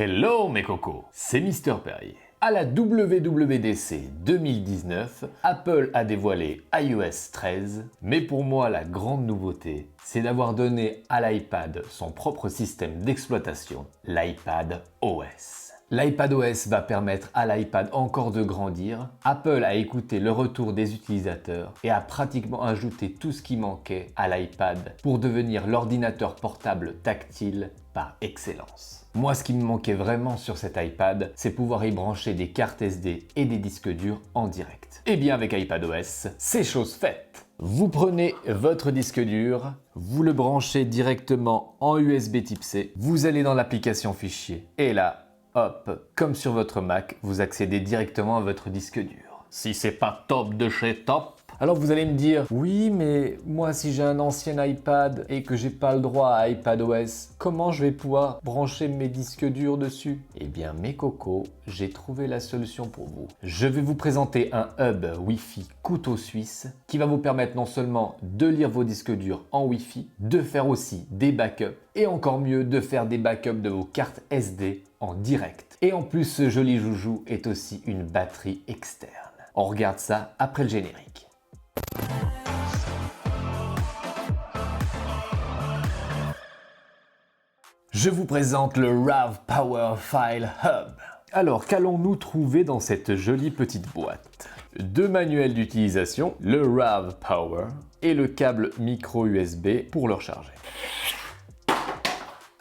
Hello mes cocos, c'est Mister Perrier. À la WWDC 2019, Apple a dévoilé iOS 13, mais pour moi la grande nouveauté, c'est d'avoir donné à l'iPad son propre système d'exploitation, l'iPad OS. L'iPad OS va permettre à l'iPad encore de grandir. Apple a écouté le retour des utilisateurs et a pratiquement ajouté tout ce qui manquait à l'iPad pour devenir l'ordinateur portable tactile par excellence. Moi, ce qui me manquait vraiment sur cet iPad, c'est pouvoir y brancher des cartes SD et des disques durs en direct. Et bien avec iPadOS, c'est chose faite. Vous prenez votre disque dur, vous le branchez directement en USB type C, vous allez dans l'application fichier et là, hop, comme sur votre Mac, vous accédez directement à votre disque dur. Si c'est pas top de chez top. Alors vous allez me dire, oui mais moi si j'ai un ancien iPad et que j'ai pas le droit à iPadOS, comment je vais pouvoir brancher mes disques durs dessus? Eh bien mes cocos, j'ai trouvé la solution pour vous. Je vais vous présenter un hub Wi-Fi couteau suisse qui va vous permettre non seulement de lire vos disques durs en Wi-Fi, de faire aussi des backups et encore mieux de faire des backups de vos cartes SD en direct. Et en plus ce joli joujou est aussi une batterie externe. On regarde ça après le générique. Je vous présente le RAV Power File Hub. Alors, qu'allons-nous trouver dans cette jolie petite boîte? Deux manuels d'utilisation, le RAV Power et le câble micro USB pour le recharger.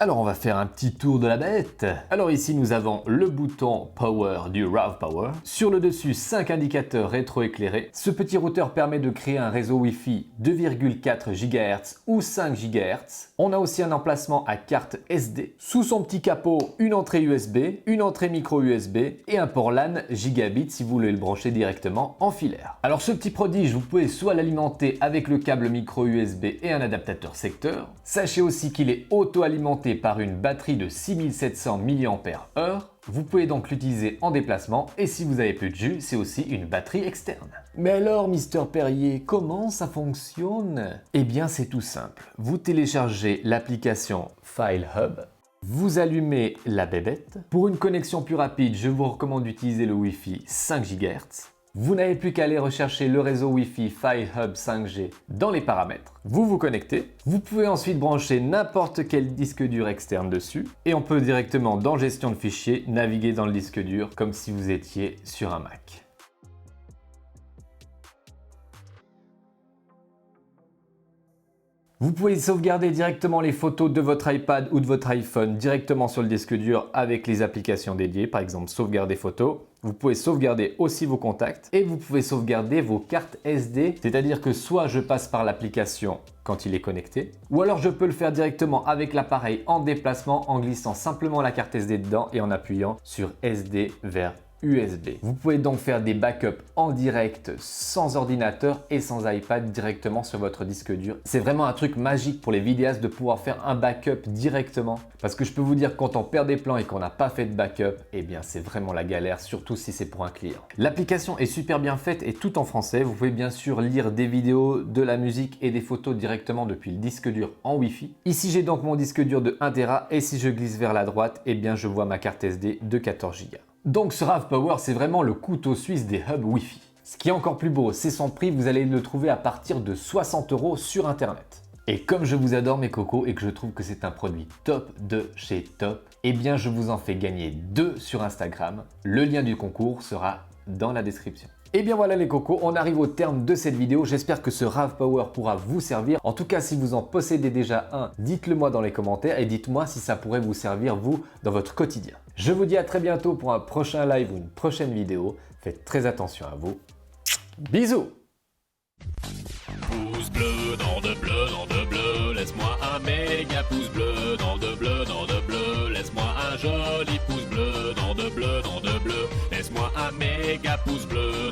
Alors on va faire un petit tour de la bête. Alors ici nous avons le bouton Power du RAV Power. Sur le dessus, 5 indicateurs rétroéclairés. Ce petit routeur permet de créer un réseau Wi-Fi 2,4 GHz ou 5 GHz. On a aussi un emplacement à carte SD. Sous son petit capot, une entrée USB, une entrée micro USB et un port LAN gigabit si vous voulez le brancher directement en filaire. Alors ce petit prodige, vous pouvez soit l'alimenter avec le câble micro USB et un adaptateur secteur. Sachez aussi qu'il est auto-alimenté par une batterie de 6700 mAh. Vous pouvez donc l'utiliser en déplacement et si vous avez peu de jus, c'est aussi une batterie externe. Mais alors, Mister Perrier, comment ça fonctionne? Eh bien, c'est tout simple. Vous téléchargez l'application File Hub. Vous allumez la bébête. Pour une connexion plus rapide, je vous recommande d'utiliser le Wi-Fi 5 GHz. Vous n'avez plus qu'à aller rechercher le réseau Wi-Fi File Hub 5G dans les paramètres. Vous vous connectez. Vous pouvez ensuite brancher n'importe quel disque dur externe dessus. Et on peut directement dans Gestion de fichiers naviguer dans le disque dur comme si vous étiez sur un Mac. Vous pouvez sauvegarder directement les photos de votre iPad ou de votre iPhone directement sur le disque dur avec les applications dédiées, par exemple sauvegarder photos. Vous pouvez sauvegarder aussi vos contacts et vous pouvez sauvegarder vos cartes SD, c'est-à-dire que soit je passe par l'application quand il est connecté, ou alors je peux le faire directement avec l'appareil en déplacement en glissant simplement la carte SD dedans et en appuyant sur SD vers USB. Vous pouvez donc faire des backups en direct sans ordinateur et sans iPad directement sur votre disque dur. C'est vraiment un truc magique pour les vidéastes de pouvoir faire un backup directement parce que je peux vous dire quand on perd des plans et qu'on n'a pas fait de backup, eh bien c'est vraiment la galère, surtout si c'est pour un client. L'application est super bien faite et tout en français. Vous pouvez bien sûr lire des vidéos, de la musique et des photos directement depuis le disque dur en Wi-Fi. Ici j'ai donc mon disque dur de 1 Tera et si je glisse vers la droite, eh bien je vois ma carte SD de 14 Go. Donc ce RAV Power, c'est vraiment le couteau suisse des hubs Wi-Fi. Ce qui est encore plus beau, c'est son prix, vous allez le trouver à partir de 60 € sur internet. Et comme je vous adore mes cocos et que je trouve que c'est un produit top de chez top, eh bien je vous en fais gagner 2 sur Instagram. Le lien du concours sera dans la description. Et bien voilà les cocos, on arrive au terme de cette vidéo. J'espère que ce RAV Power pourra vous servir. En tout cas, si vous en possédez déjà un, dites-le moi dans les commentaires et dites-moi si ça pourrait vous servir vous dans votre quotidien. Je vous dis à très bientôt pour un prochain live ou une prochaine vidéo. Faites très attention à vous. Bisous! Pouce bleu, dans de bleu, laisse-moi un méga pouce bleu, dans de bleu, laisse-moi un joli pouce bleu, dans de bleu, laisse-moi un méga pouce bleu,